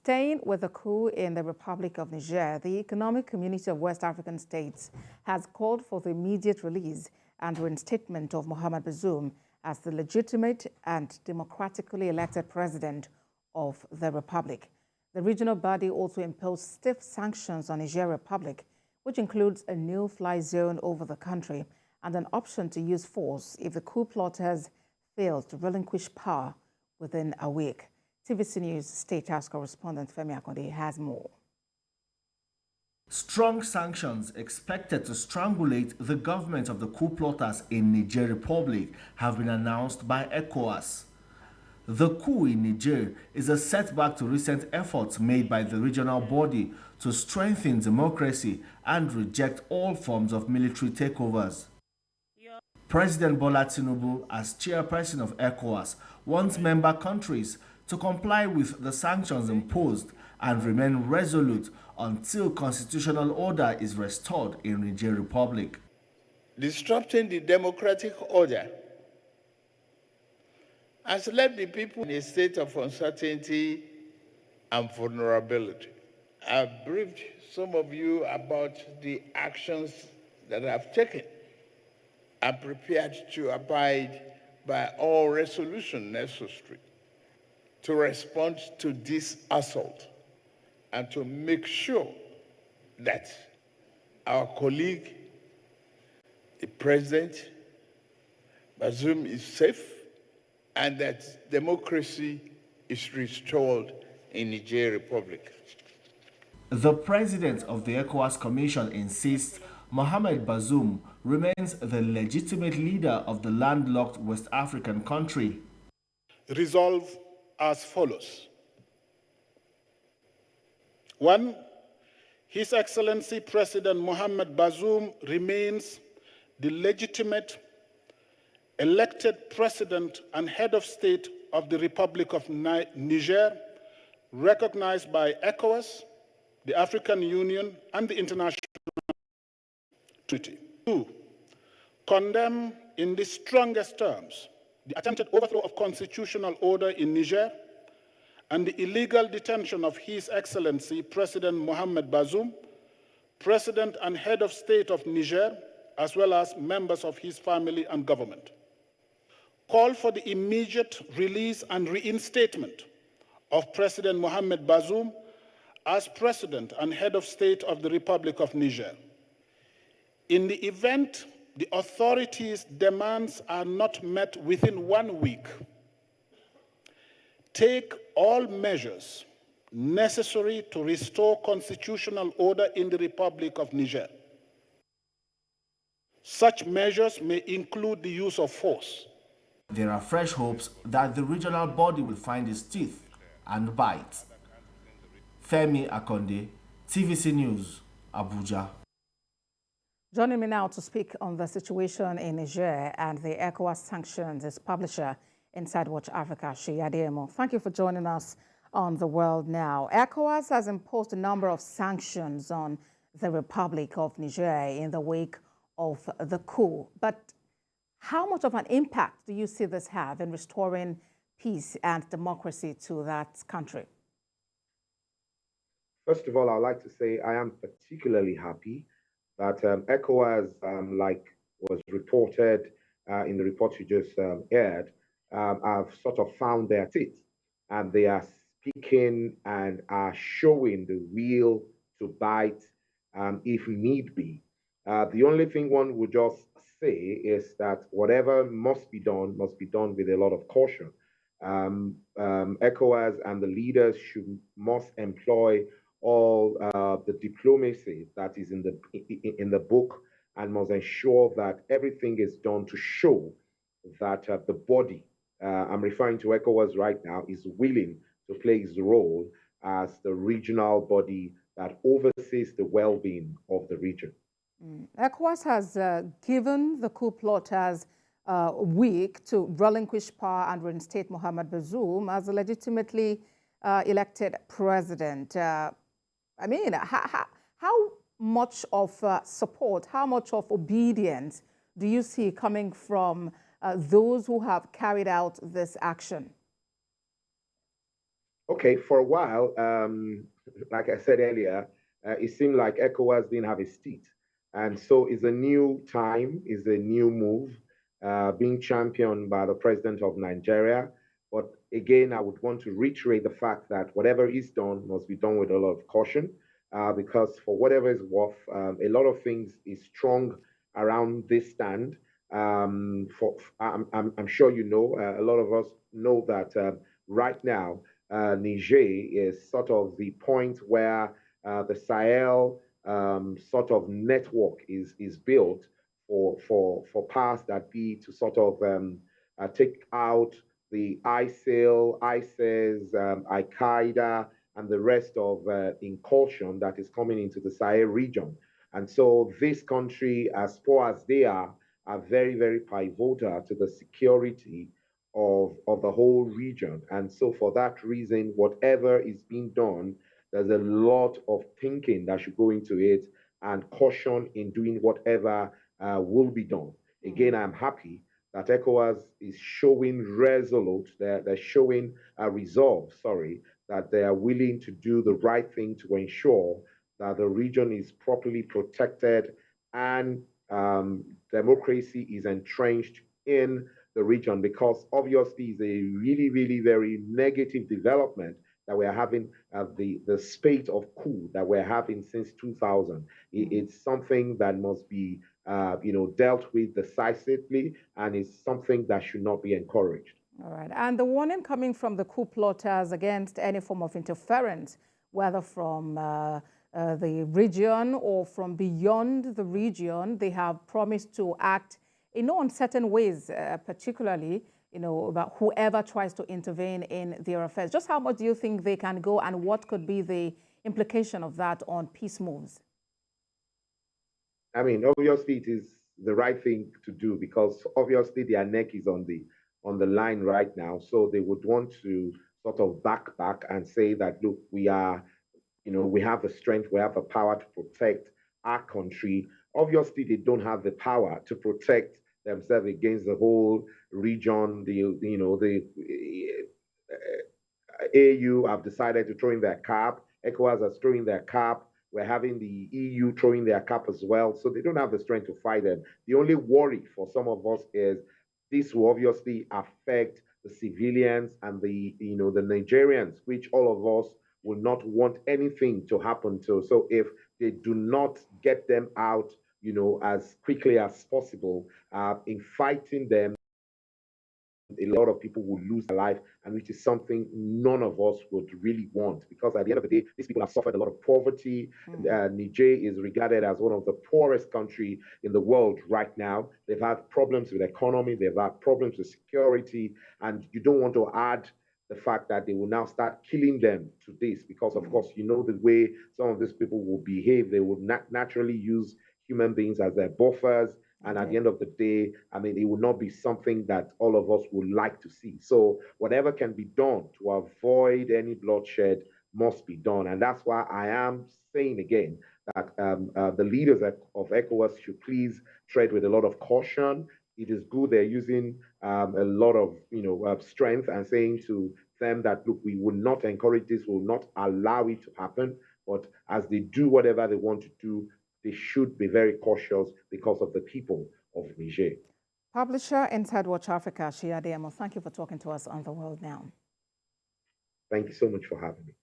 Staying with the coup in the Republic of Niger, the Economic Community of West African States has called for the immediate release and reinstatement of Mohammed Bazoum as the legitimate and democratically elected president of the Republic. The regional body also imposed stiff sanctions on Niger Republic, which includes a no-fly zone over the country and an option to use force if the coup plotters fail to relinquish power within a week. TVC News State House correspondent Femi Akonde has more. Strong sanctions expected to strangulate the government of the coup plotters in Niger Republic have been announced by ECOWAS. The coup in Niger is a setback to recent efforts made by the regional body to strengthen democracy and reject all forms of military takeovers. President Bola Tinubu, as chairperson of ECOWAS, wants member countries to comply with the sanctions imposed and remain resolute until constitutional order is restored in Niger Republic. Disrupting the democratic order has left the people in a state of uncertainty and vulnerability. I've briefed some of you about the actions that I've taken. I'm prepared to abide by all resolution necessary to respond to this assault and to make sure that our colleague, the President Bazoum, is safe and that democracy is restored in Niger Republic. The president of the ECOWAS Commission insists Mohammed Bazoum remains the legitimate leader of the landlocked West African country. Resolve as follows. 1. His Excellency President Mohammed Bazoum remains the legitimate, elected president and head of state of the Republic of Niger, recognized by ECOWAS, the African Union, and the International Treaty. 2. Condemn in the strongest terms the attempted overthrow of constitutional order in Niger and the illegal detention of His Excellency President Mohammed Bazoum, President and Head of State of Niger, as well as members of his family and government. Call for the immediate release and reinstatement of President Mohammed Bazoum as President and Head of State of the Republic of Niger. In the event the authorities' demands are not met within 1 week, take all measures necessary to restore constitutional order in the Republic of Niger. Such measures may include the use of force. There are fresh hopes that the regional body will find its teeth and bite. Femi Akonde, TVC News, Abuja. Joining me now to speak on the situation in Niger and the ECOWAS sanctions is publisher Inside Watch Africa, Sheyi Adeyemo. Thank you for joining us on The World Now. ECOWAS has imposed a number of sanctions on the Republic of Niger in the wake of the coup. But how much of an impact do you see this have in restoring peace and democracy to that country? First of all, I'd like to say I am particularly happy that ECOWAS, like was reported in the report you just aired, have sort of found their teeth, and they are speaking and are showing the will to bite if need be. The only thing one would just say is that whatever must be done with a lot of caution. ECOWAS and the leaders must employ all the diplomacy that is in the book and must ensure that everything is done to show that the body, I'm referring to ECOWAS right now, is willing to play its role as the regional body that oversees the well-being of the region. ECOWAS has given the coup plotters a week to relinquish power and reinstate Mohammed Bazoum as a legitimately elected president. I mean, how much of support, how much of obedience do you see coming from those who have carried out this action? Okay, for a while, like I said earlier, it seemed like ECOWAS didn't have a seat. And so it's a new time, it's a new move being championed by the president of Nigeria. But again, I would want to reiterate the fact that whatever is done must be done with a lot of caution because for whatever is worth, a lot of things is strong around this stand. I'm sure you know, a lot of us know that right now, Niger is sort of the point where the Sahel sort of network is built for powers that be to sort of take out the ISIL, ISIS, Al Qaeda, and the rest of incursion that is coming into the Sahel region. And so this country, as poor as they are very, very pivotal to the security of the whole region. And so for that reason, whatever is being done, there's a lot of thinking that should go into it and caution in doing whatever will be done. Again, I'm happy that ECOWAS is showing resolute, they're showing a resolve, that they are willing to do the right thing to ensure that the region is properly protected and democracy is entrenched in the region, because obviously it's a really, really very negative development that we're having, the spate of coup that we're having since 2000. It's something that must be dealt with decisively, and it's something that should not be encouraged. All right. And the warning coming from the coup plotters against any form of interference, whether from the region or from beyond the region, they have promised to act in no uncertain ways, particularly, about whoever tries to intervene in their affairs. Just how much do you think they can go, and what could be the implication of that on peace moves? I mean, obviously, it is the right thing to do because obviously their neck is on the line right now. So they would want to sort of back and say that, look, we are, we have the strength, we have the power to protect our country. Obviously, they don't have the power to protect themselves against the whole region. The AU have decided to throw in their cap. ECOWAS has thrown in their cap. We're having the EU throwing their cap as well. So they don't have the strength to fight them. The only worry for some of us is this will obviously affect the civilians and the Nigerians, which all of us will not want anything to happen to. So if they do not get them out, as quickly as possible, in fighting them, a lot of people will lose their life, and which is something none of us would really want, because at the end of the day, these people have suffered a lot of poverty. Niger is regarded as one of the poorest countries in the world right now. They've had problems with economy, they've had problems with security, and you don't want to add the fact that they will now start killing them to this, because of course, the way some of these people will behave. They will naturally use human beings as their buffers. And at the end of the day, I mean, it will not be something that all of us would like to see. So whatever can be done to avoid any bloodshed must be done. And that's why I am saying again that the leaders of ECOWAS should please tread with a lot of caution. It is good they're using a lot of strength and saying to them that, look, we will not encourage this, we will not allow it to happen. But as they do whatever they want to do, they should be very cautious because of the people of Niger. Publisher Inside Watch Africa, Shia Adeyemo, thank you for talking to us on The World Now. Thank you so much for having me.